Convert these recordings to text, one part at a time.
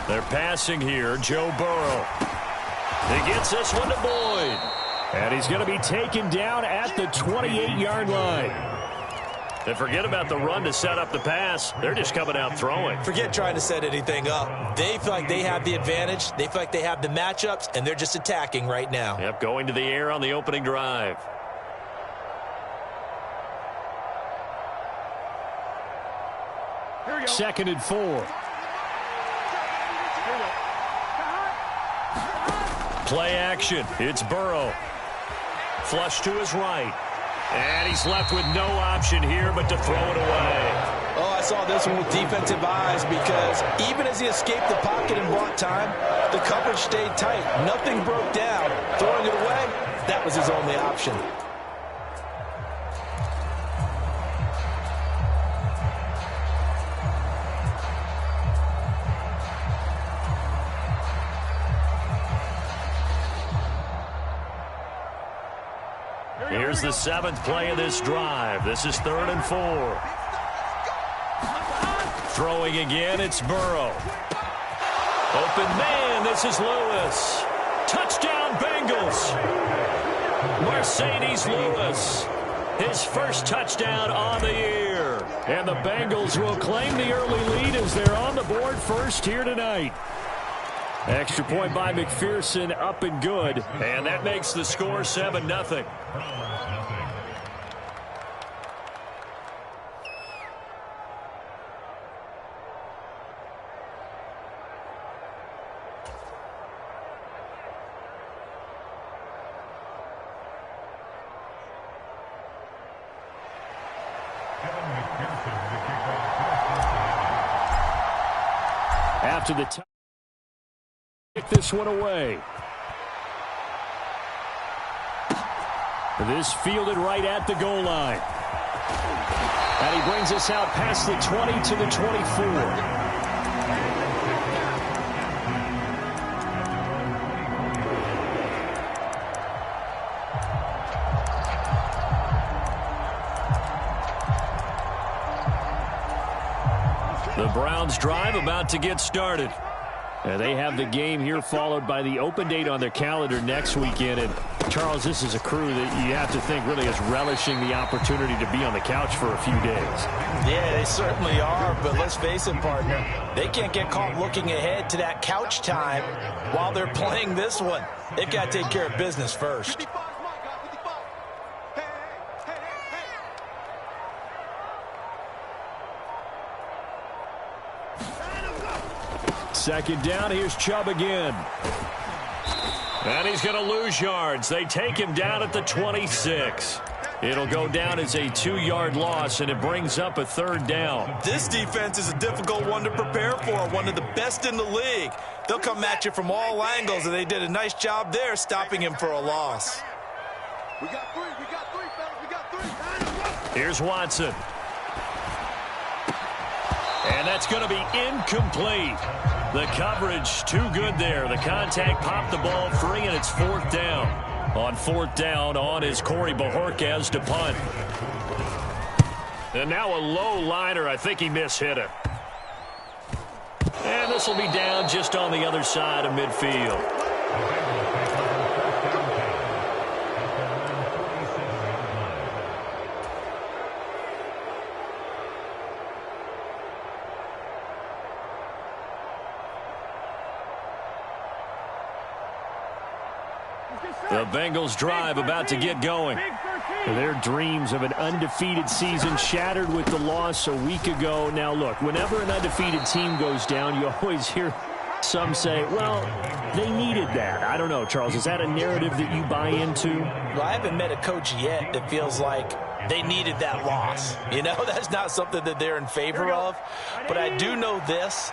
They're passing here. Joe Burrow. He gets this one to Boyd. And he's going to be taken down at the 28-yard line. And forget about the run to set up the pass. They're just coming out throwing. Forget trying to set anything up. They feel like they have the advantage. They feel like they have the matchups, and they're just attacking right now. Yep, going to the air on the opening drive. Second and 4. Play action. It's Burrow. Flush to his right. And he's left with no option here but to throw it away. Oh, I saw this one with defensive eyes because even as he escaped the pocket and bought time, the coverage stayed tight. Nothing broke down. Throwing it away, that was his only option. Here's the 7th play of this drive. This is 3rd and 4. Throwing again, it's Burrow. Open man, this is Lewis. Touchdown, Bengals. Mercedes Lewis. His first touchdown on the year. And the Bengals will claim the early lead as they're on the board first here tonight. Extra point by McPherson, up and good. And that makes the score 7-0. After the time. Kick this one away. This fielded right at the goal line. And he brings us out past the 20 to the 24. The Browns drive about to get started. And they have the game here followed by the open date on their calendar next weekend. And, Charles, this is a crew that you have to think really is relishing the opportunity to be on the couch for a few days. Yeah, they certainly are. But let's face it, partner, they can't get caught looking ahead to that couch time while they're playing this one. They've got to take care of business first. Second down, here's Chubb again. And he's going to lose yards. They take him down at the 26. It'll go down as a 2-yard loss, and it brings up a 3rd down. This defense is a difficult one to prepare for, one of the best in the league. They'll come at you from all angles, and they did a nice job there stopping him for a loss. We got three, fellas, we got three. Here's Watson. And that's going to be incomplete. The coverage too good there. The contact popped the ball free, and it's 4th down. On 4th down, on is Corey Bojorquez to punt. And now a low liner. I think he mishit it. And this will be down just on the other side of midfield. The Bengals drive about to get going. Their dreams of an undefeated season shattered with the loss a week ago. Now, look, whenever an undefeated team goes down, you always hear some say, well, they needed that. I don't know, Charles. Is that a narrative that you buy into? Well, I haven't met a coach yet that feels like they needed that loss. You know, that's not something that they're in favor of. But I do know this.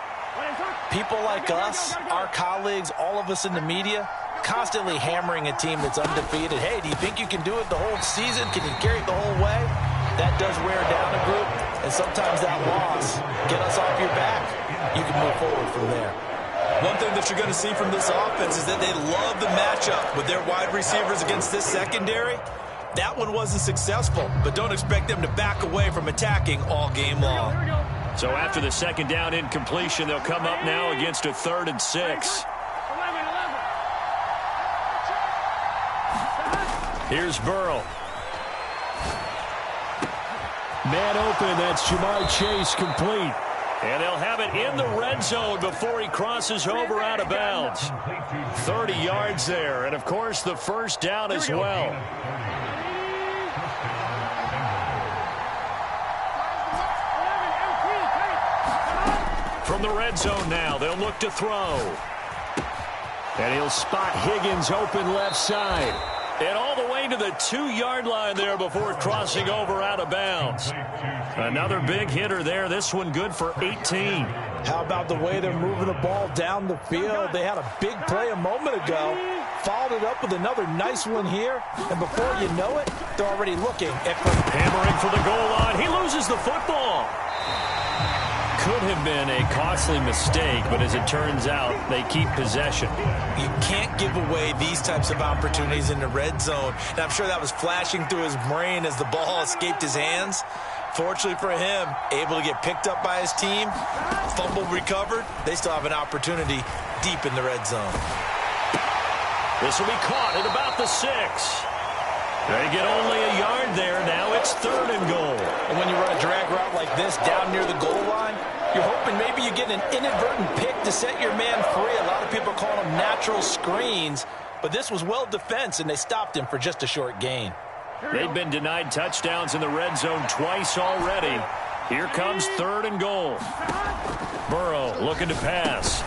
People like us, our colleagues, all of us in the media, constantly hammering a team that's undefeated. Hey, do you think you can do it the whole season? Can you carry it the whole way? That does wear down a group, and sometimes that loss, get us off your back, you can move forward from there. One thing that you're going to see from this offense is that they love the matchup with their wide receivers against this secondary. That one wasn't successful, but don't expect them to back away from attacking all game long. So after the second down incompletion, they'll come up now against a 3rd and 6. Here's Burrow. Man open, that's Jamar Chase complete. And they'll have it in the red zone before he crosses over out of bounds. 30 yards there, and of course the first down as well. From the red zone now, they'll look to throw. And he'll spot Higgins open left side. And all the way to the 2-yard line there before crossing over out of bounds. Another big hitter there. This one good for 18. How about the way they're moving the ball down the field? They had a big play a moment ago. Followed it up with another nice one here. And before you know it, they're already looking at hammering for the goal line. He loses the football. Could have been a costly mistake, but as it turns out, they keep possession. You can't give away these types of opportunities in the red zone. And I'm sure that was flashing through his brain as the ball escaped his hands. Fortunately for him, able to get picked up by his team, fumble recovered. They still have an opportunity deep in the red zone. This will be caught at about the 6. They get only a yard there. Now it's 3rd and goal. And when you run a drag route like this down near the goal line, you're hoping maybe you get an inadvertent pick to set your man free. A lot of people call them natural screens, but this was well defense, and they stopped him for just a short gain. They've been denied touchdowns in the red zone twice already. Here comes 3rd and goal. Burrow looking to pass.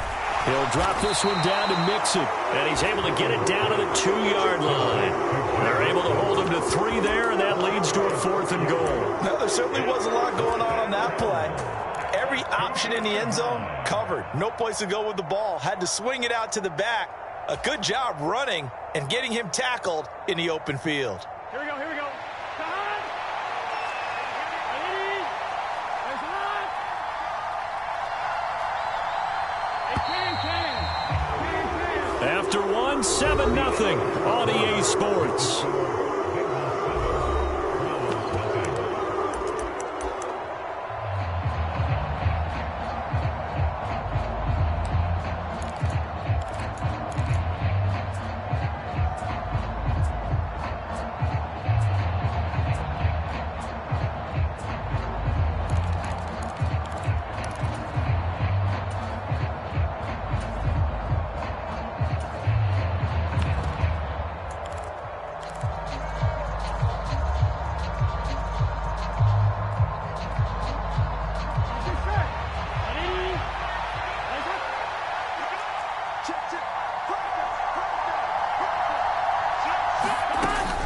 He'll drop this one down to Mixon, and he's able to get it down to the 2-yard line. They're able to hold him to 3 there, and that leads to a 4th and goal. No, there certainly was a lot going on that play. Every option in the end zone covered. No place to go with the ball. Had to swing it out to the back. A good job running and getting him tackled in the open field. Here we go, here we go. After 7-0 on EA Sports.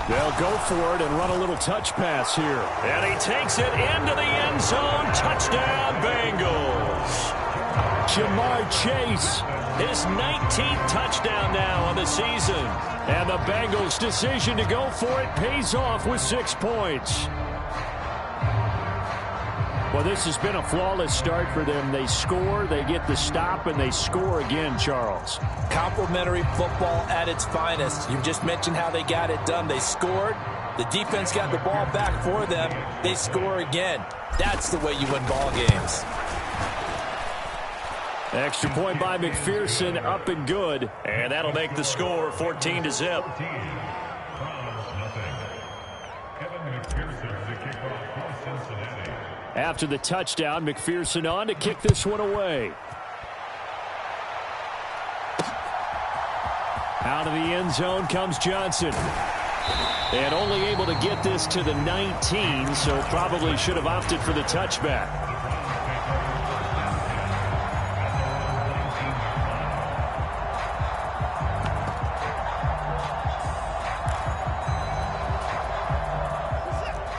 They'll go for it and run a little touch pass here. And he takes it into the end zone. Touchdown, Bengals. Jamar Chase, his 19th touchdown now on the season. And the Bengals' decision to go for it pays off with 6 points. Well, this has been a flawless start for them. They score, they get the stop, and they score again, Charles. Complimentary football at its finest. You just mentioned how they got it done. They scored. The defense got the ball back for them. They score again. That's the way you win ball games. Extra point by McPherson, up and good. And that'll make the score 14-0. After the touchdown, McPherson on to kick this one away. Out of the end zone comes Johnson. And only able to get this to the 19, so probably should have opted for the touchback.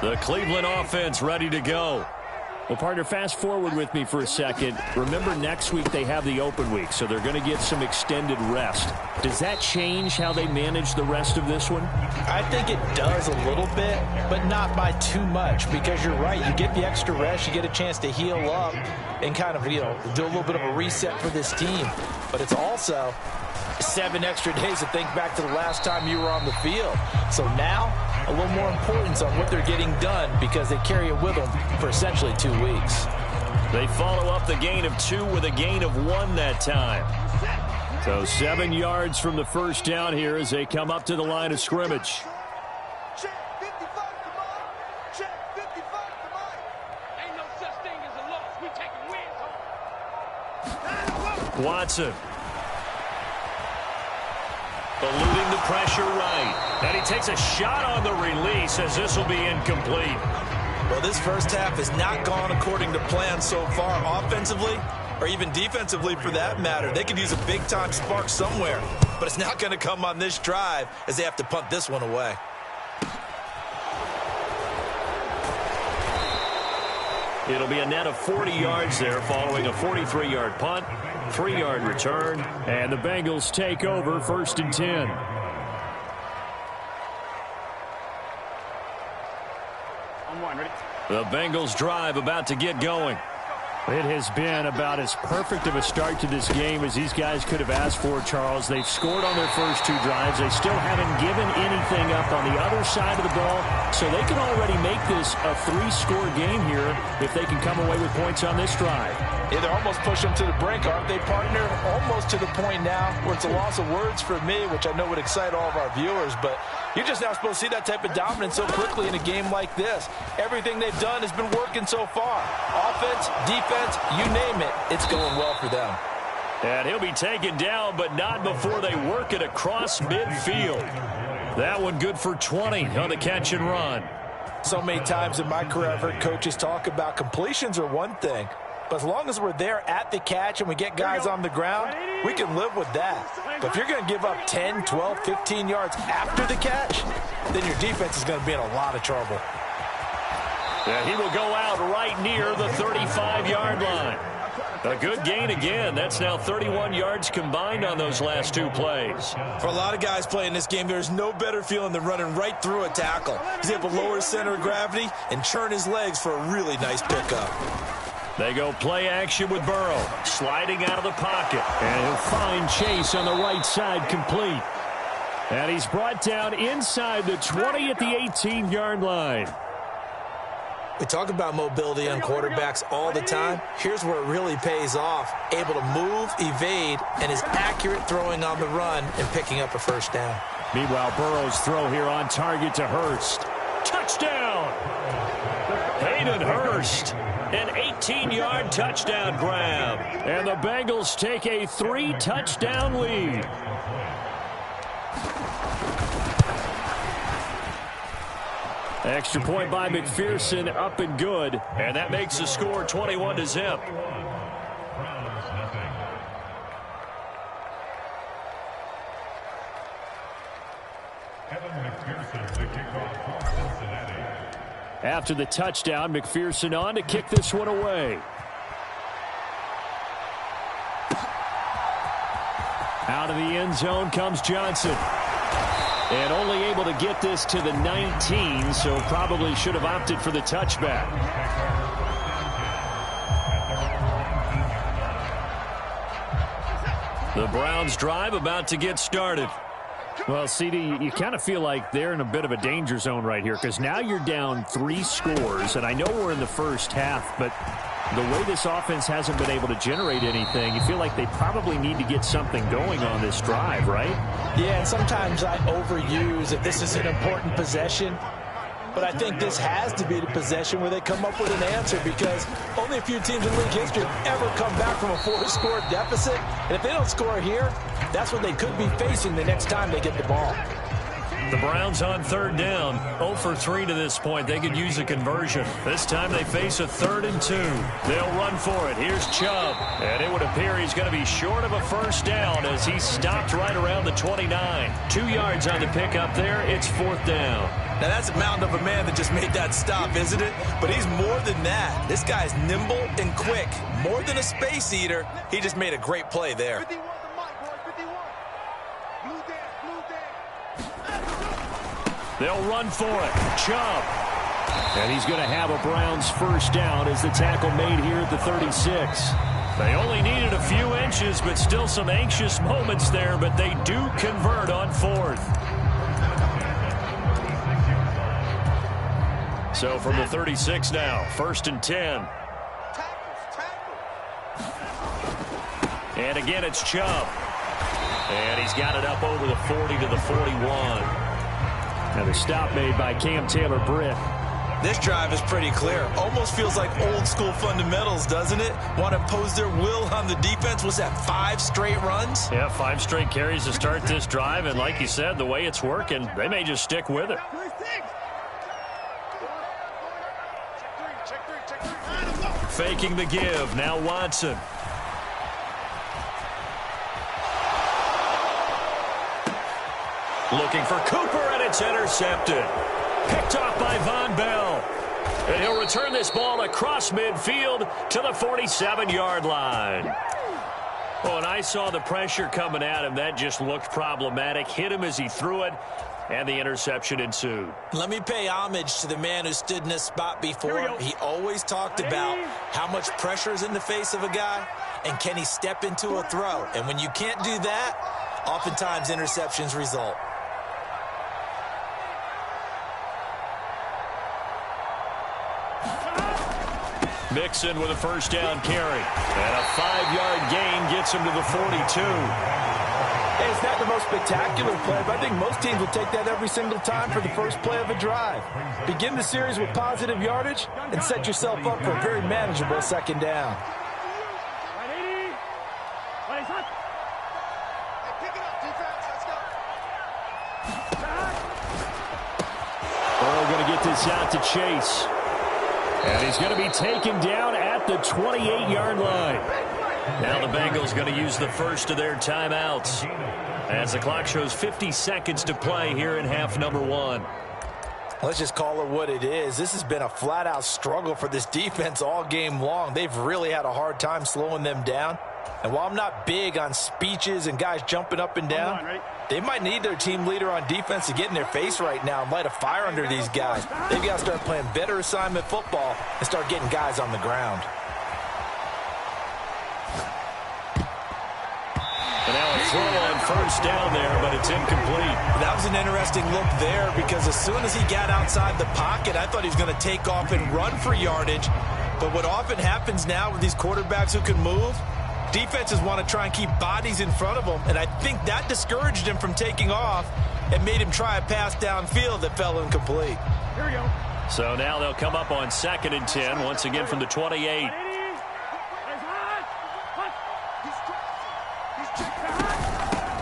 The Cleveland offense ready to go. Well, partner, fast forward with me for a second. Remember, next week they have the open week, so they're going to get some extended rest. Does that change how they manage the rest of this one? I think it does a little bit, but not by too much, because you're right. You get the extra rest, you get a chance to heal up and kind of, do a little bit of a reset for this team. But it's also 7 extra days to think back to the last time you were on the field. So now, a little more importance on what they're getting done because they carry it with them for essentially 2 weeks. They follow up the gain of 2 with a gain of 1 that time. So 7 yards from the first down here as they come up to the line of scrimmage. Watson. Eluding the pressure right. And he takes a shot on the release as this will be incomplete. Well, this first half has not gone according to plan so far offensively or even defensively for that matter. They could use a big-time spark somewhere, but it's not going to come on this drive as they have to punt this one away. It'll be a net of 40 yards there following a 43-yard punt, 3-yard return, and the Bengals take over 1st and 10. The Bengals drive about to get going. It has been about as perfect of a start to this game as these guys could have asked for, Charles. They've scored on their first 2 drives. They still haven't given anything up on the other side of the ball, so they can already make this a 3-score game here if they can come away with points on this drive. Yeah, they're almost pushing them to the brink, aren't they, partner? Almost to the point now where it's a loss of words for me, which I know would excite all of our viewers, but you're just not supposed to see that type of dominance so quickly in a game like this. Everything they've done has been working so far. Offense, defense, you name it, it's going well for them. And he'll be taken down, but not before they work it across midfield. That one good for 20 on the catch and run. So many times in my career I've heard coaches talk about completions are one thing, but as long as we're there at the catch and we get guys on the ground, we can live with that. But if you're going to give up 10, 12, 15 yards after the catch, then your defense is going to be in a lot of trouble. And he will go out right near the 35-yard line. A good gain again. That's now 31 yards combined on those last 2 plays. For a lot of guys playing this game, there's no better feeling than running right through a tackle. He's able to lower his center of gravity and churn his legs for a really nice pickup. They go play action with Burrow, sliding out of the pocket. And he'll find Chase on the right side complete. And he's brought down inside the 20 at the 18-yard line. We talk about mobility on quarterbacks all the time. Here's where it really pays off. Able to move, evade, and is accurate throwing on the run and picking up a first down. Meanwhile, Burrow's throw here on target to Hurst. Touchdown! Hayden Hurst. An 18-yard touchdown grab. And the Bengals take a 3-touchdown lead. Extra point by McPherson, up and good. And that makes the score 21-0. After the touchdown, McPherson on to kick this one away. Out of the end zone comes Johnson. And only able to get this to the 19, so probably should have opted for the touchback. The Browns drive about to get started. Well, CD, you kind of feel like they're in a bit of a danger zone right here because now you're down 3 scores, and I know we're in the first half, but the way this offense hasn't been able to generate anything, you feel like they probably need to get something going on this drive, right? Yeah, and sometimes I overuse that this is an important possession, but I think this has to be the possession where they come up with an answer because only a few teams in league history have ever come back from a 4-score deficit, and if they don't score here, that's what they could be facing the next time they get the ball. The Browns on 3rd down, 0 for 3 to this point. They could use a conversion. This time they face a 3rd and 2. They'll run for it. Here's Chubb. And it would appear he's going to be short of a first down as he stopped right around the 29. 2 yards on the pickup there. It's 4th down. Now that's a mountain of a man that just made that stop, isn't it? But he's more than that. This guy's nimble and quick. More than a space eater. He just made a great play there. They'll run for it. Chubb. And he's going to have a Browns first down as the tackle made here at the 36. They only needed a few inches, but still some anxious moments there, but they do convert on 4th. So from the 36 now, 1st and 10. And again, it's Chubb. And he's got it up over the 40 to the 41. Now the stop made by Cam Taylor-Britt. This drive is pretty clear. Almost feels like old school fundamentals, doesn't it? Want to impose their will on the defense. Was that 5 straight runs? Yeah, 5 straight carries to start this drive. And like you said, the way it's working, they may just stick with it. Faking the give. Now Watson. Looking for Cooper, and it's intercepted. Picked off by Von Bell. And he'll return this ball across midfield to the 47-yard line. Oh, and I saw the pressure coming at him. That just looked problematic. Hit him as he threw it, and the interception ensued. Let me pay homage to the man who stood in this spot before. He always talked about how much pressure is in the face of a guy, and can he step into a throw. And when you can't do that, oftentimes interceptions result. Mixon with a first down carry. And a 5-yard gain gets him to the 42. Hey, it's not the most spectacular play, but I think most teams will take that every single time for the first play of a drive. Begin the series with positive yardage and set yourself up for a very manageable second down. Burrow going to get this out to Chase. And he's going to be taken down at the 28-yard line. Now the Bengals going to use the first of their timeouts as the clock shows 50 seconds to play here in half number 1. Let's just call it what it is. This has been a flat-out struggle for this defense all game long. They've really had a hard time slowing them down. And while I'm not big on speeches and guys jumping up and down, they might need their team leader on defense to get in their face right now and light a fire under these guys. They've got to start playing better assignment football and start getting guys on the ground. And now a throw on first down there, but it's incomplete. That was an interesting look there because as soon as he got outside the pocket, I thought he was going to take off and run for yardage. But what often happens now with these quarterbacks who can move, defenses want to try and keep bodies in front of them, and I think that discouraged him from taking off and made him try a pass downfield that fell incomplete. Here we go. So now they'll come up on 2nd and 10, once again from the 28.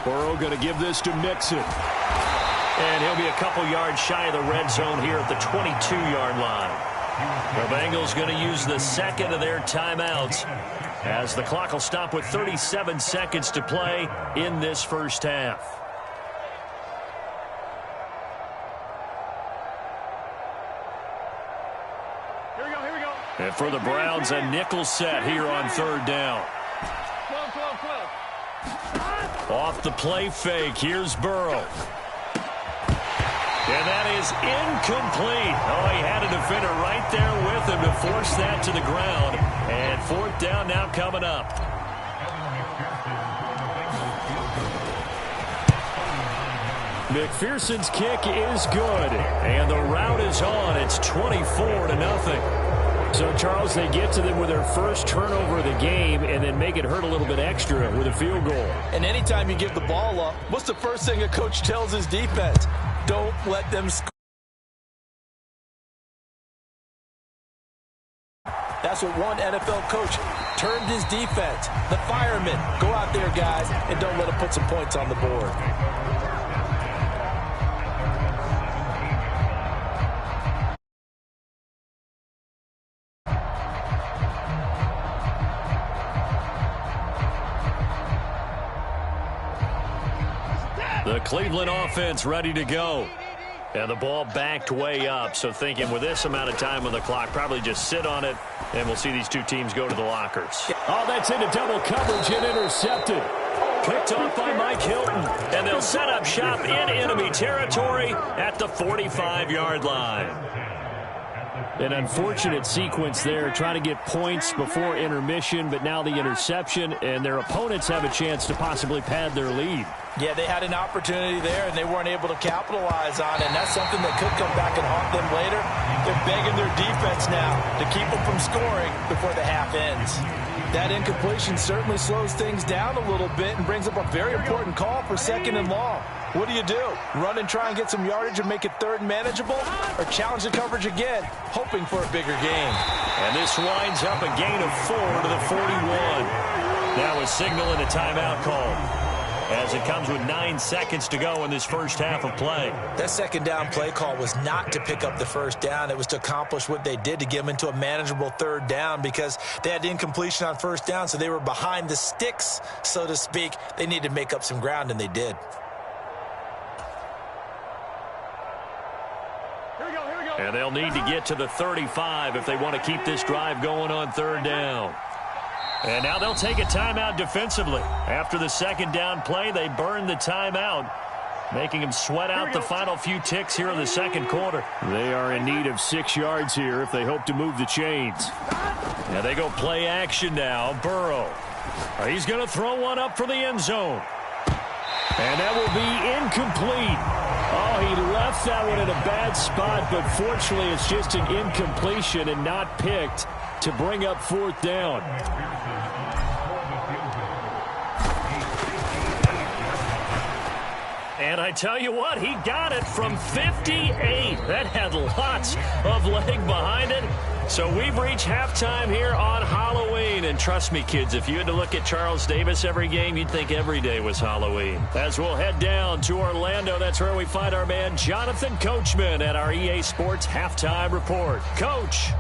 Burrow going to give this to Mixon. And he'll be a couple yards shy of the red zone here at the 22-yard line. The Bengals going to use the second of their timeouts as the clock will stop with 37 seconds to play in this first half. Here we go. And for the Browns, a nickel set here on 3rd down. 12. Off the play fake, here's Burrow. And that is incomplete. Oh, he had a defender right there with him to force that to the ground. And 4th down now coming up. McPherson's kick is good. And the route is on. It's 24-0. So, Charles, they get to them with their first turnover of the game and then make it hurt a little bit extra with a field goal. And anytime you give the ball up, what's the first thing a coach tells his defense? Don't let them score. That's what one NFL coach termed his defense. The firemen. Go out there, guys, and don't let them put some points on the board. The Cleveland offense ready to go. And the ball backed way up. So thinking with this amount of time on the clock, probably just sit on it, and we'll see these two teams go to the lockers. Oh, that's into double coverage and intercepted. Picked off by Mike Hilton. And they'll set up shop in enemy territory at the 45-yard line. An unfortunate sequence there, trying to get points before intermission, but now the interception, and their opponents have a chance to possibly pad their lead. Yeah, they had an opportunity there, and they weren't able to capitalize on it. And that's something that could come back and haunt them later. They're begging their defense now to keep them from scoring before the half ends. That incompletion certainly slows things down a little bit and brings up a very important call for 2nd and long. What do you do? Run and try and get some yardage and make it 3rd and manageable? Or challenge the coverage again, hoping for a bigger gain? And this winds up a gain of 4 to the 41. Now a signal and a timeout call, as it comes with 9 seconds to go in this first half of play. That 2nd down play call was not to pick up the 1st down. It was to accomplish what they did, to get them into a manageable 3rd down, because they had incompletion on 1st down, so they were behind the sticks, so to speak. They needed to make up some ground, and they did. And they'll need to get to the 35 if they want to keep this drive going on 3rd down. And now they'll take a timeout defensively. After the 2nd down play, they burn the timeout, making them sweat out the final few ticks here in the 2nd quarter. They are in need of 6 yards here if they hope to move the chains. Now they go play action now. Burrow. He's going to throw one up for the end zone. And that will be incomplete. Oh, he left that one in a bad spot, but fortunately it's just an incompletion and not picked to bring up 4th down. And I tell you what, he got it from 58. That had lots of leg behind it. So we've reached halftime here on Halloween. And trust me, kids, if you had to look at Charles Davis every game, you'd think every day was Halloween. As we'll head down to Orlando, that's where we find our man Jonathan Coachman at our EA Sports Halftime Report. Coach.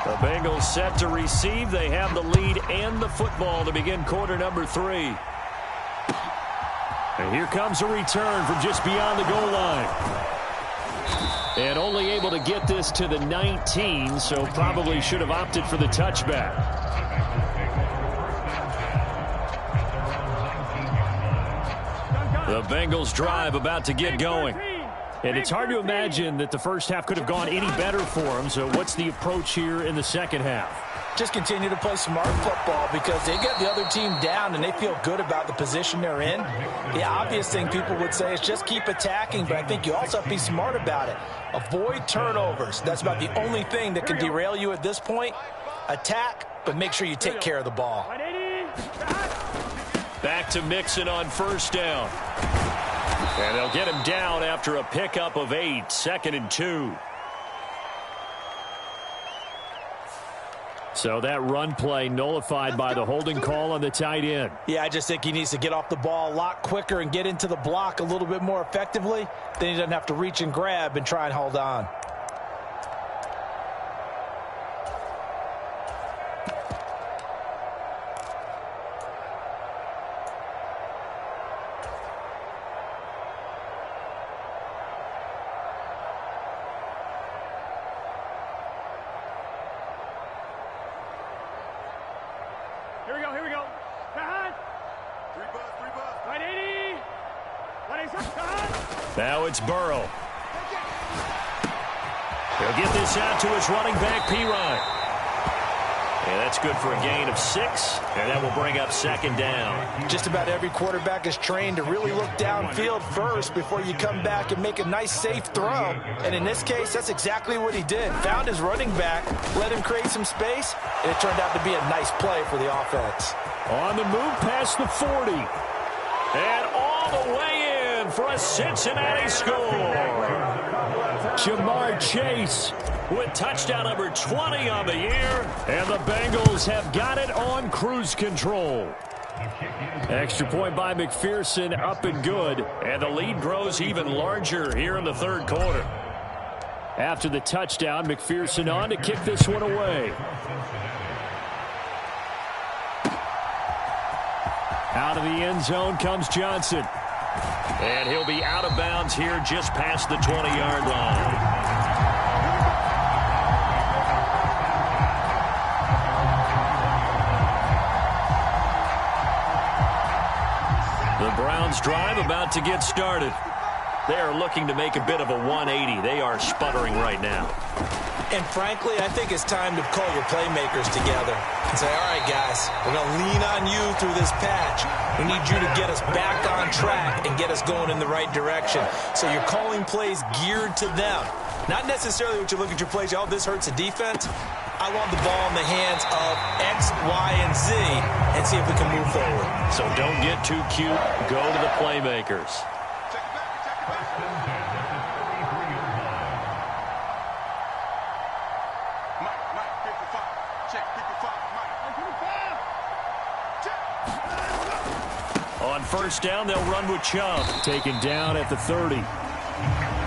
The Bengals set to receive. They have the lead and the football to begin quarter number 3. And here comes a return from just beyond the goal line. And only able to get this to the 19, so probably should have opted for the touchback. The Bengals drive about to get going. And it's hard to imagine that the first half could have gone any better for them. So what's the approach here in the second half? Just continue to play smart football, because they get the other team down and they feel good about the position they're in. The obvious thing people would say is just keep attacking, but I think you also have to be smart about it. Avoid turnovers. That's about the only thing that can derail you at this point. Attack, but make sure you take care of the ball. Back to Mixon on 1st down. And they'll get him down after a pickup of 8, 2nd and 2. So that run play nullified by the holding call on the tight end. Yeah, I just think he needs to get off the ball a lot quicker and get into the block a little bit more effectively. Then he doesn't have to reach and grab and try and hold on. Here we go. Right 80. Now it's Burrow. He'll get this out to his running back, Pirine. And that's good for a gain of 6, and that will bring up 2nd down. Just about every quarterback is trained to really look downfield first before you come back and make a nice, safe throw. And in this case, that's exactly what he did. Found his running back, let him create some space, and it turned out to be a nice play for the offense. On the move past the 40. And all the way in for a Cincinnati score. Jamar Chase with touchdown number 20 on the year. And the Bengals have got it on cruise control. Extra point by McPherson, up and good. And the lead grows even larger here in the 3rd quarter. After the touchdown, McPherson on to kick this one away. Out of the end zone comes Johnson. And he'll be out of bounds here just past the 20-yard line. The Browns drive about to get started. They are looking to make a bit of a 180. They are sputtering right now. And frankly, I think it's time to call your playmakers together and say, all right, guys, we're going to lean on you through this patch. We need you to get us back on track and get us going in the right direction. So you're calling plays geared to them. Not necessarily what you look at your plays, oh, this hurts the defense. I want the ball in the hands of X, Y, and Z and see if we can move forward. So don't get too cute. Go to the playmakers. On first down, they'll run with Chubb. Taken down at the 30.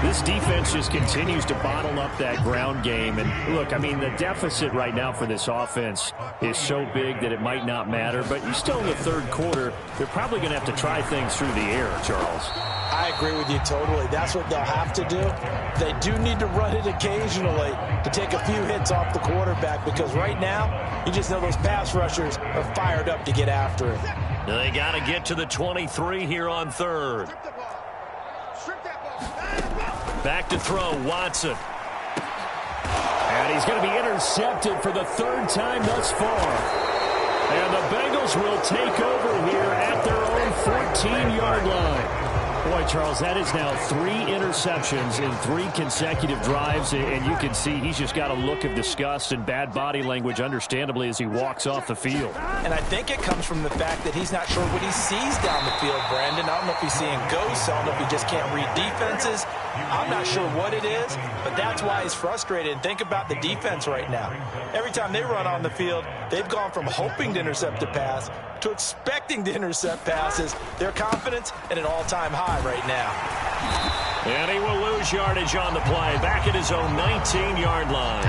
This defense just continues to bottle up that ground game. And look, I mean, the deficit right now for this offense is so big that it might not matter. But you're still in the third quarter. They're probably going to have to try things through the air, Charles. I agree with you totally. That's what they'll have to do. They do need to run it occasionally to take a few hits off the quarterback, because right now, you just know those pass rushers are fired up to get after it. They got to get to the 23 here on third. Back to throw, Watson. And he's going to be intercepted for the third time thus far. And the Bengals will take over here at their own 14-yard line. Boy, Charles, that is now 3 interceptions in 3 consecutive drives, and you can see he's just got a look of disgust and bad body language, understandably, as he walks off the field. And I think it comes from the fact that he's not sure what he sees down the field, Brandon. I don't know if he's seeing ghosts. I don't know if he just can't read defenses. I'm not sure what it is, but that's why he's frustrated. And think about the defense right now. Every time they run on the field, they've gone from hoping to intercept a pass to expecting to intercept passes. Their confidence at an all-time high right now. And he will lose yardage on the play, back at his own 19-yard line.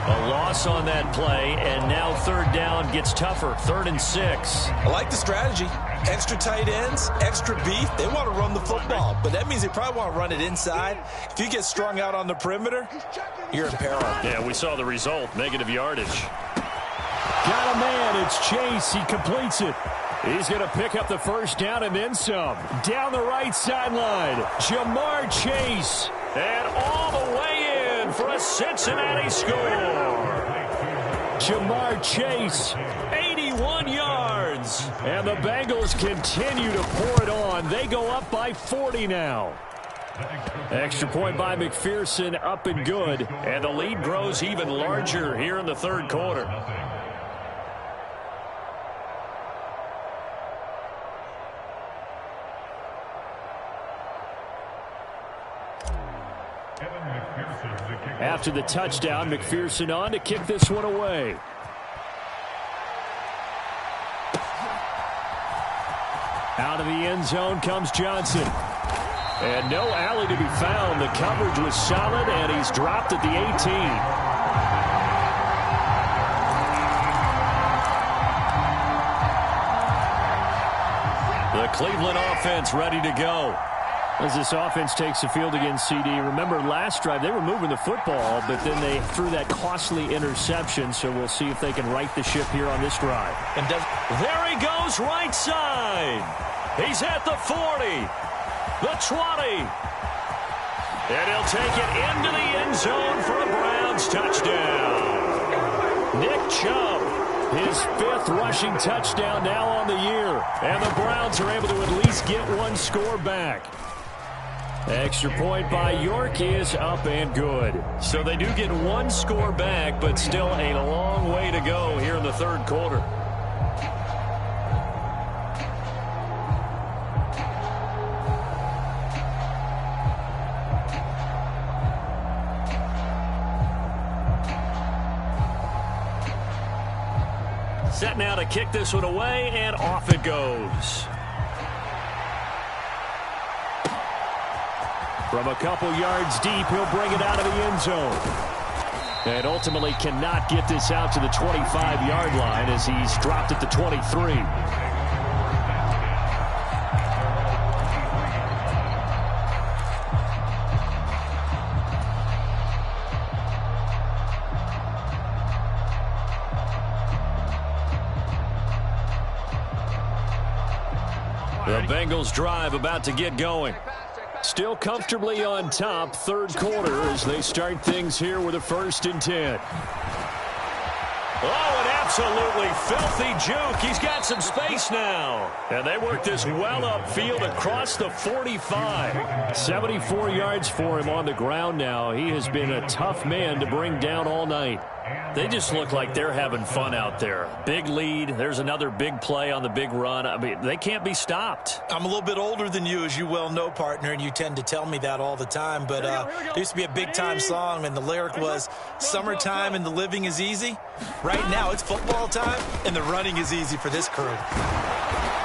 A loss on that play, and now third down gets tougher, 3rd and 6. I like the strategy. Extra tight ends, extra beef. They want to run the football, but that means they probably want to run it inside. If you get strung out on the perimeter, you're in peril. Yeah, we saw the result, negative yardage. Got a man, it's Chase, he completes it. He's going to pick up the first down and then some. Down the right sideline, Jamar Chase. And all the way in for a Cincinnati score. Jamar Chase, 81 yards. And the Bengals continue to pour it on. They go up by 40 now. Extra point by McPherson, up and good. And the lead grows even larger here in the third quarter. After the touchdown, McPherson on to kick this one away. Out of the end zone comes Johnson. And no alley to be found. The coverage was solid, and he's dropped at the 18. The Cleveland offense ready to go. As this offense takes the field against CD. Remember, last drive, they were moving the football, but then they threw that costly interception, so we'll see if they can right the ship here on this drive. And there he goes, right side. He's at the 40, the 20. And he'll take it into the end zone for a Browns touchdown. Nick Chubb, his 5th rushing touchdown now on the year. And the Browns are able to at least get one score back. Extra point by York is up and good. So they do get one score back, but still a long way to go here in the third quarter. Set now to kick this one away, and off it goes. From a couple yards deep, he'll bring it out of the end zone. And ultimately cannot get this out to the 25-yard line as he's dropped at the 23. The Bengals drive about to get going. Still comfortably on top, third quarter, as they start things here with a 1st and 10. Oh, an absolutely filthy juke. He's got some space now. And they work this well upfield across the 45. 74 yards for him on the ground now. He has been a tough man to bring down all night. They just look like they're having fun out there. Big lead. There's another big play on the big run. I mean, they can't be stopped. I'm a little bit older than you, as you well know, partner, and you tend to tell me that all the time. But there used to be a big-time song, and the lyric was, "Summertime and the living is easy." Right now, it's football time, and the running is easy for this crew.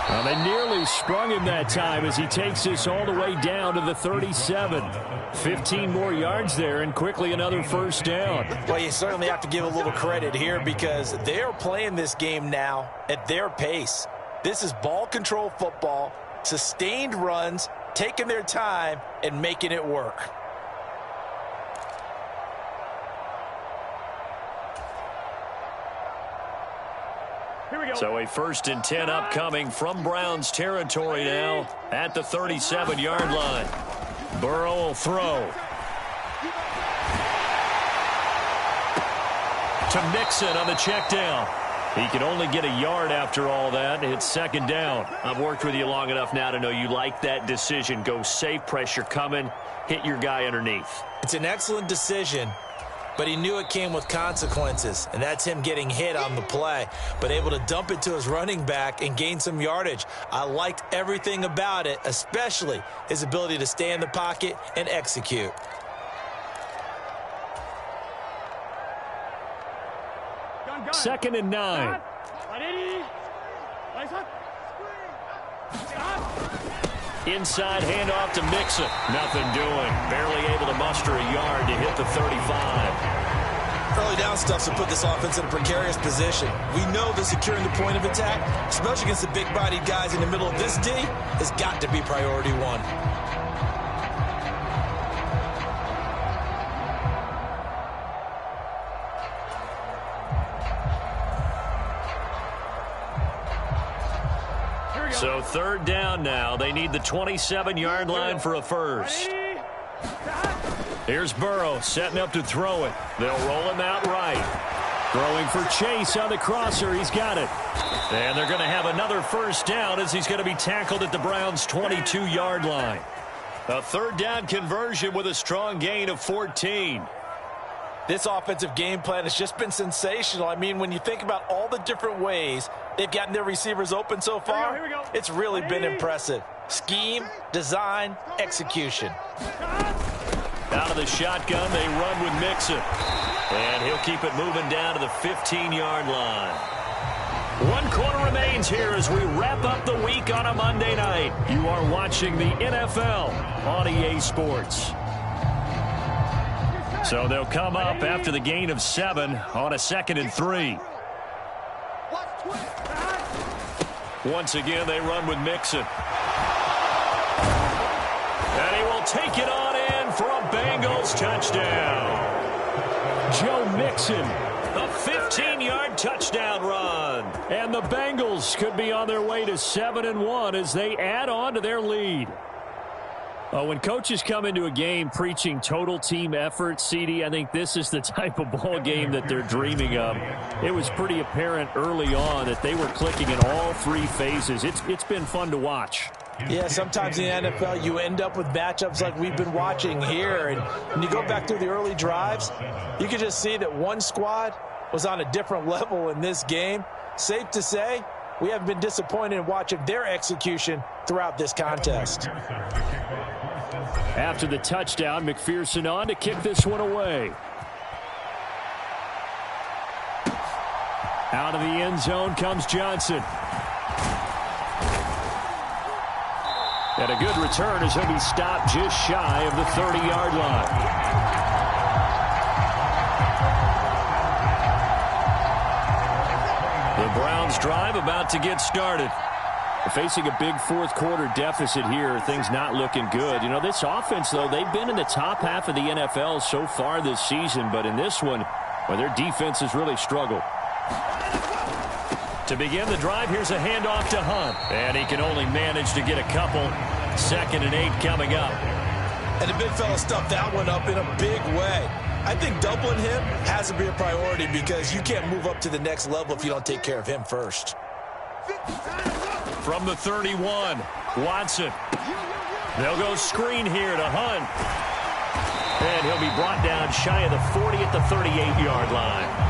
Well, they nearly sprung him that time as he takes this all the way down to the 37. 15 more yards there, and quickly another 1st down. Well, you certainly have to give a little credit here because they're playing this game now at their pace. This is ball control football, sustained runs, taking their time, and making it work. So a 1st and 10 upcoming from Browns territory now at the 37-yard line. Burrow will throw. To Mixon on the check down. He can only get a yard after all that. It's 2nd down. I've worked with you long enough now to know you like that decision. Go safe, pressure coming, hit your guy underneath. It's an excellent decision, but he knew it came with consequences, and that's him getting hit on the play, but able to dump it to his running back and gain some yardage. I liked everything about it, especially his ability to stay in the pocket and execute. Second and 9. Inside handoff to Mixon. Nothing doing. Barely able to muster a yard to hit the 35. Early down stuff to put this offense in a precarious position. We know that securing the point of attack, especially against the big-bodied guys in the middle of this D, has got to be priority one. So 3rd down now. They need the 27-yard line for a 1st. Here's Burrow setting up to throw it. They'll roll him out right. Throwing for Chase on the crosser. He's got it. And they're going to have another 1st down as he's going to be tackled at the Browns' 22-yard line. A 3rd down conversion with a strong gain of 14. This offensive game plan has just been sensational. I mean, when you think about all the different ways they've gotten their receivers open so far, here we go. it's really been impressive. Scheme, design, execution. Out of the shotgun, they run with Mixon. And he'll keep it moving down to the 15-yard line. 1 quarter remains here as we wrap up the week on a Monday night. You are watching the NFL on EA Sports. So they'll come up after the gain of 7 on a 2nd and 3. Once again, they run with Mixon. And he will take it on in for a Bengals touchdown. Joe Mixon, a 15-yard touchdown run. And the Bengals could be on their way to 7-1 as they add on to their lead. When coaches come into a game preaching total team effort, CD, I think this is the type of ball game that they're dreaming of. It was pretty apparent early on that they were clicking in all 3 phases. It's been fun to watch. Yeah, sometimes in the NFL you end up with matchups like we've been watching here. And when you go back through the early drives, you can just see that one squad was on a different level in this game. Safe to say, we haven't been disappointed in watching their execution throughout this contest. After the touchdown, McPherson on to kick this one away. Out of the end zone comes Johnson. And a good return as he'll be stopped just shy of the 30-yard line. The Browns drive about to get started. They're facing a big fourth quarter deficit here. Things not looking good. You know, this offense, though, they've been in the top half of the NFL so far this season. But in this one, well, their defense has really struggled. To begin the drive, here's a handoff to Hunt. And he can only manage to get a couple. 2nd and 8 coming up. And the big fella stuffed that one up in a big way. I think doubling him has to be a priority because you can't move up to the next level if you don't take care of him first. From the 31, Watson. They'll go screen here to Hunt. And he'll be brought down shy of the 40 at the 38-yard line.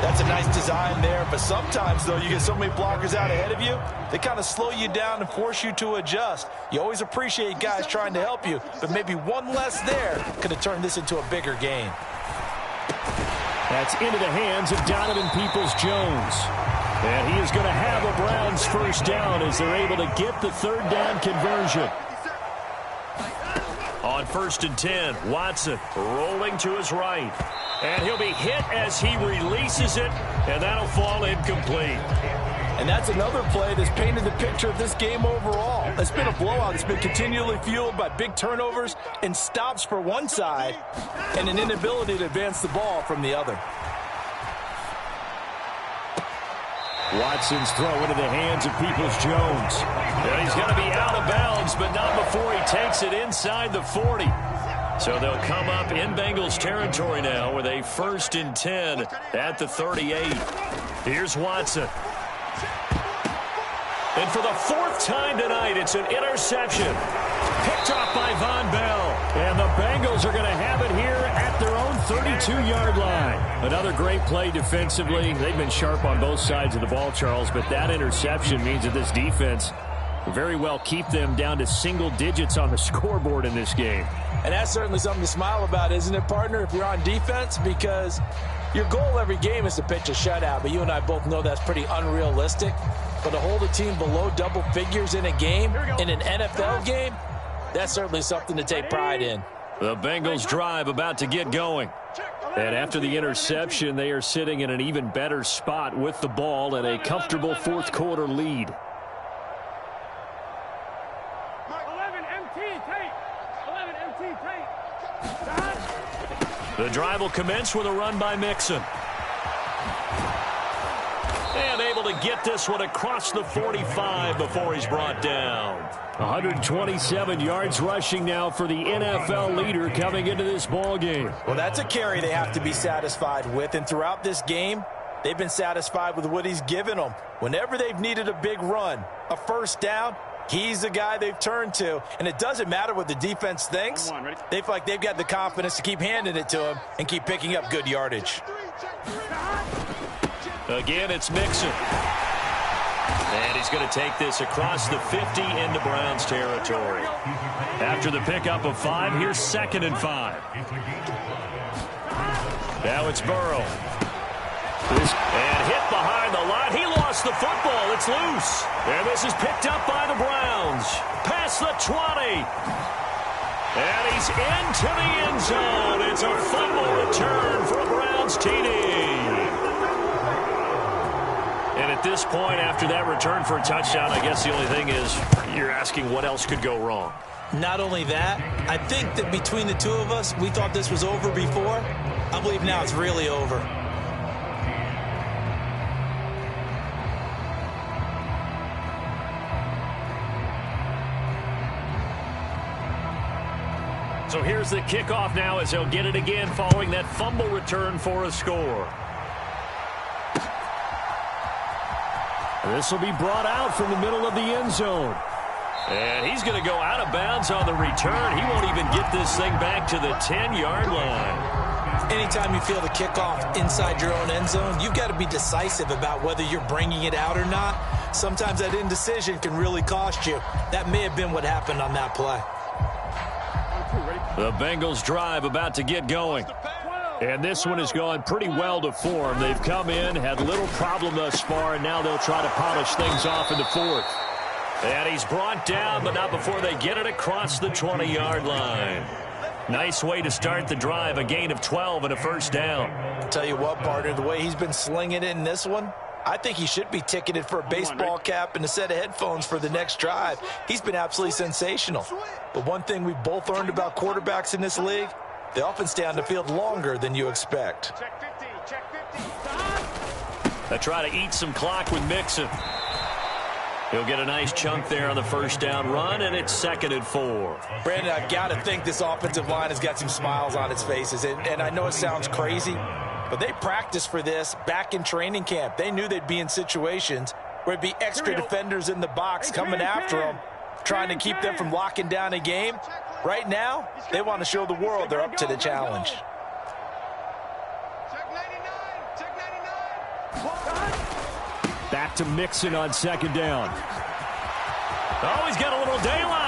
That's a nice design there, but sometimes, though, you get so many blockers out ahead of you, they kind of slow you down and force you to adjust. You always appreciate guys trying to help you, but maybe one less there could have turned this into a bigger game. That's into the hands of Donovan Peoples-Jones. And he is going to have a Browns first down as they're able to get the third down conversion. On 1st and 10, Watson rolling to his right. And he'll be hit as he releases it, and that'll fall incomplete. And that's another play that's painted the picture of this game overall. It's been a blowout. It's been continually fueled by big turnovers and stops for one side and an inability to advance the ball from the other. Watson's throw into the hands of Peoples-Jones. And he's going to be out of bounds, but not before he takes it inside the 40. So they'll come up in Bengals territory now with a 1st and 10 at the 38. Here's Watson. And for the 4th time tonight, it's an interception. Picked off by Von Bell. And the Bengals are going to have it here at their own 32-yard line. Another great play defensively. They've been sharp on both sides of the ball, Charles, but that interception means that this defense will very well keep them down to single digits on the scoreboard in this game. And that's certainly something to smile about, isn't it, partner, if you're on defense? Because your goal every game is to pitch a shutout, but you and I both know that's pretty unrealistic. But to hold a team below double figures in a game, in an NFL game, that's certainly something to take pride in. The Bengals drive about to get going. And after the interception, they are sitting in an even better spot with the ball and a comfortable 4th quarter lead. The drive will commence with a run by Mixon. And able to get this one across the 45 before he's brought down. 127 yards rushing now for the NFL leader coming into this ball game. Well, that's a carry they have to be satisfied with. And throughout this game, they've been satisfied with what he's given them. Whenever they've needed a big run, a first down, he's the guy they've turned to. And it doesn't matter what the defense thinks. They feel like they've got the confidence to keep handing it to him and keep picking up good yardage. Again, it's Mixon. And he's going to take this across the 50 into Browns territory. After the pickup of 5, here's 2nd and 5. Now it's Burrow. And hit behind the line. He lost the football. It's loose. And this is picked up by the Browns. Past the 20. And he's into the end zone. It's a fumble return for a Browns TD. And at this point, after that return for a touchdown, I guess the only thing is you're asking what else could go wrong. Not only that, I think that between the two of us, we thought this was over before. I believe now it's really over. So here's the kickoff now as they'll get it again following that fumble return for a score. This will be brought out from the middle of the end zone. And he's going to go out of bounds on the return. He won't even get this thing back to the 10-yard line. Anytime you feel the kickoff inside your own end zone, you've got to be decisive about whether you're bringing it out or not. Sometimes that indecision can really cost you. That may have been what happened on that play. The Bengals drive about to get going. And this one has gone pretty well to form. They've come in, had little problem thus far, and now they'll try to polish things off in the 4th. And he's brought down, but not before they get it across the 20-yard line. Nice way to start the drive, a gain of 12 and a first down. Tell you what, partner, the way he's been slinging it in this one, I think he should be ticketed for a baseball cap and a set of headphones for the next drive. He's been absolutely sensational. But one thing we've both learned about quarterbacks in this league, they often stay on the field longer than you expect. They try to eat some clock with Mixon. He'll get a nice chunk there on the first down run, and it's 2nd and 4. Brandon, I've got to think this offensive line has got some smiles on its faces. And I know it sounds crazy, but they practiced for this back in training camp. They knew they'd be in situations where there'd be extra defenders in the box coming after them, trying to keep them from locking down a game. Right now, they want to show the world they're up to the challenge. Back to Mixon on 2nd down. Oh, he's got a little daylight.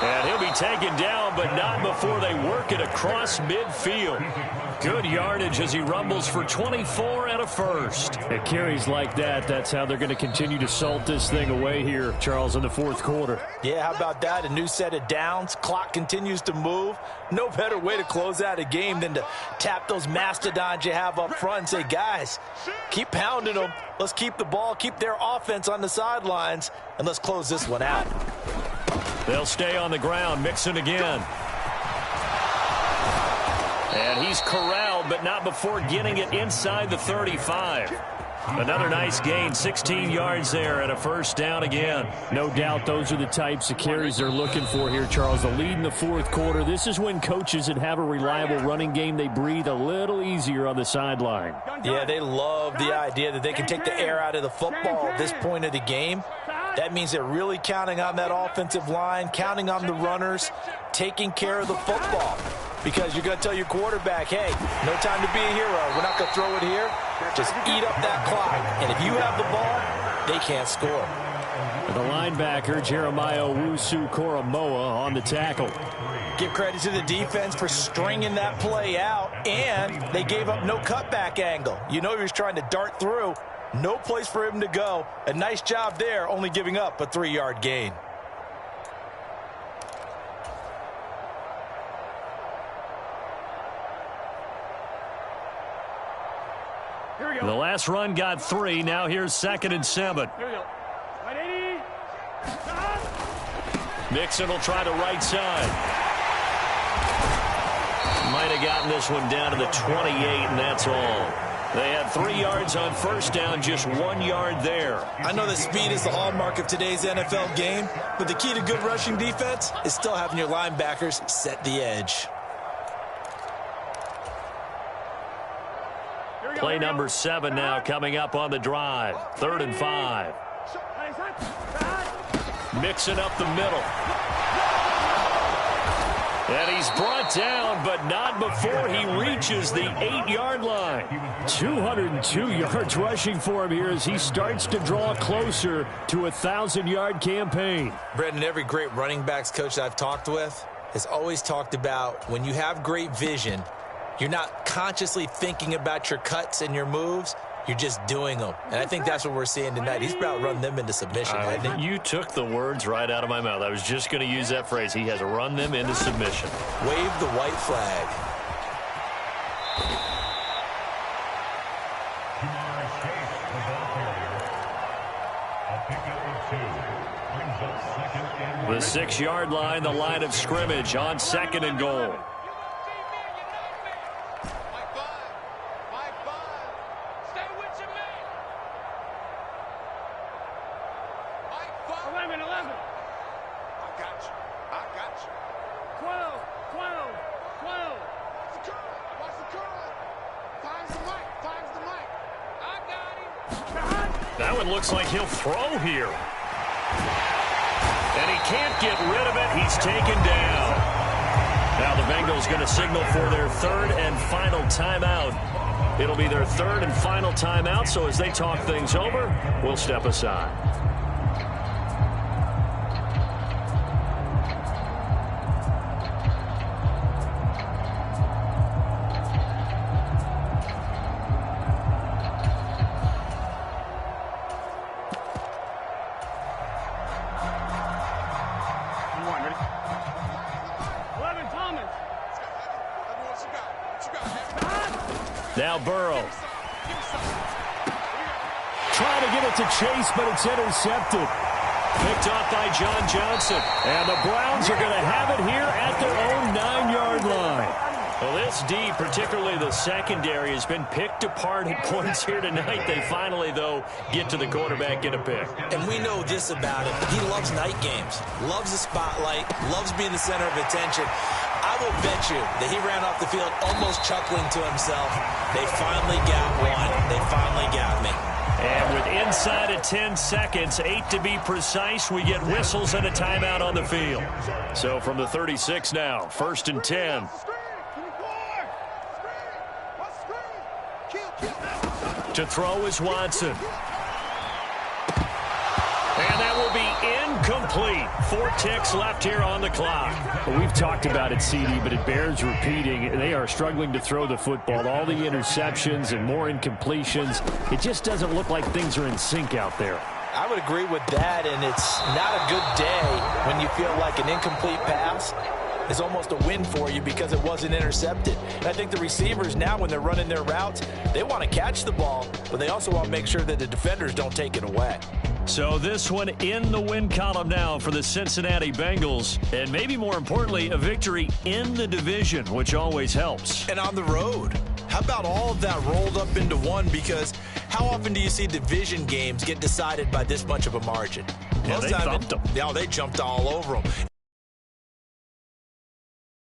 And he'll be taken down, but not before they work it across midfield. Good yardage as he rumbles for 24 and a first. At carries like that, that's how they're going to continue to salt this thing away here, Charles, in the 4th quarter. Yeah, how about that? A new set of downs. Clock continues to move. No better way to close out a game than to tap those mastodons you have up front and say, guys, keep pounding them. Let's keep the ball, keep their offense on the sidelines, and let's close this one out. They'll stay on the ground. Mixon again. And he's corralled, but not before getting it inside the 35. Another nice gain, 16 yards there, and a first down again. No doubt those are the types of carries they're looking for here, Charles. The lead in the 4th quarter. This is when coaches that have a reliable running game, they breathe a little easier on the sideline. Yeah, they love the idea that they can take the air out of the football at this point of the game. That means they're really counting on that offensive line, counting on the runners, taking care of the football. Because you're going to tell your quarterback, hey, no time to be a hero. We're not going to throw it here. Just eat up that clock. And if you have the ball, they can't score. The linebacker, Jeremiah Owusu-Koramoah, on the tackle. Give credit to the defense for stringing that play out. And they gave up no cutback angle. You know he was trying to dart through. No place for him to go. A nice job there, only giving up a 3-yard gain. The last run got 3. Now here's 2nd and 7. Mixon will try to right side. Might have gotten this one down to the 28, and that's all. They had 3 yards on first down, just 1 yard there. I know that speed is the hallmark of today's NFL game, but the key to good rushing defense is still having your linebackers set the edge. Play number 7 now coming up on the drive. 3rd and 5. Mixing up the middle. And he's brought down, but not before he reaches the 8-yard line. 202 yards rushing for him here as he starts to draw closer to a 1,000-yard campaign. Brendan, every great running backs coach that I've talked with has always talked about when you have great vision, you're not consciously thinking about your cuts and your moves. You're just doing them. And I think that's what we're seeing tonight. He's about to run them into submission, hasn't he? You took the words right out of my mouth. I was just going to use that phrase. He has run them into submission. Wave the white flag. The 6-yard line, the line of scrimmage on 2nd and goal. That one looks like he'll throw here. And he can't get rid of it. He's taken down. Now the Bengals going to signal for their 3rd and final timeout. It'll be their 3rd and final timeout, so as they talk things over, we'll step aside. Now Burrow. Trying to get it to Chase, but it's intercepted. Picked off by John Johnson. And the Browns are going to have it here at their own 9-yard line. Well, this D, particularly the secondary, has been picked apart at points here tonight. They finally, though, get to the quarterback, get a pick. And we know this about him. He loves night games, loves the spotlight, loves being the center of attention. I will bet you that he ran off the field almost chuckling to himself. They finally got one. They finally got me. And with inside of 10 seconds, 8 to be precise, we get whistles and a timeout on the field. So from the 36 now, 1st and 10. To throw is Watson. And that will be incomplete. 4 ticks left here on the clock. Well, we've talked about it, CD, but it bears repeating. They are struggling to throw the football. All the interceptions and more incompletions. It just doesn't look like things are in sync out there. I would agree with that, and it's not a good day when you feel like an incomplete pass is almost a win for you because it wasn't intercepted. And I think the receivers now, when they're running their routes, they want to catch the ball, but they also want to make sure that the defenders don't take it away. So this one in the win column now for the Cincinnati Bengals. And maybe more importantly, a victory in the division, which always helps. And on the road. How about all of that rolled up into one? Because how often do you see division games get decided by this much of a margin? Yeah, they thumped them. Yeah, they jumped all over them.